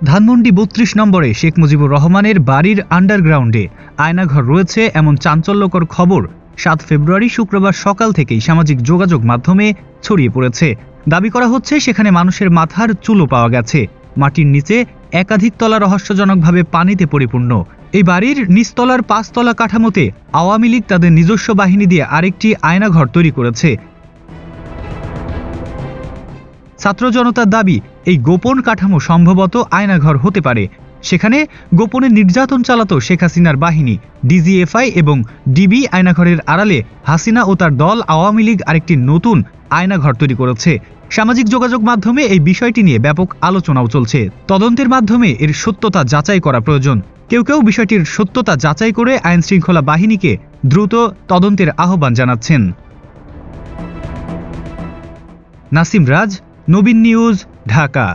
ধানমন্ডি ৩২ নম্বরে শেখ মুজিবুর রহমানের বাড়ির আন্ডারগ্রাউন্ডে আয়নাঘর রয়েছে এমন চাঞ্চল্যকর খবর ৭ ফেব্রুয়ারি শুক্রবার সকাল থেকেই সামাজিক যোগাযোগ মাধ্যমে ছড়িয়ে পড়েছে। দাবি করা হচ্ছে সেখানে মানুষের মাথার চুলও পাওয়া গেছে। মাটির নিচে একাধিক তলা রহস্যজনকভাবে পানিতে পরিপূর্ণ। এই বাড়ির নিচতলার ৫ তলা কাঠামোতে আওয়ামী লীগ তাদের নিজস্ব বাহিনী দিয়ে আরেকটি আয়নাঘর তৈরি করেছে। ছাত্র জনতার দাবি, এই গোপন কাঠামো সম্ভবত আয়নাঘর হতে পারে। সেখানে গোপনে নির্যাতন চালাতো শেখ হাসিনার বাহিনী, ডিজিএফআই এবং ডিবি। আয়নাঘরের আড়ালে হাসিনা ও তার দল আওয়ামী লীগ আরেকটি নতুন আয়নাঘর তৈরি করেছে। সামাজিক যোগাযোগ মাধ্যমে এই বিষয়টি নিয়ে ব্যাপক আলোচনাও চলছে। তদন্তের মাধ্যমে এর সত্যতা যাচাই করা প্রয়োজন। কেউ কেউ বিষয়টির সত্যতা যাচাই করে আইনশৃঙ্খলা বাহিনীকে দ্রুত তদন্তের আহ্বান জানাচ্ছেন। নাসিম রাজ, নবীন নিউজ, ঢাকা।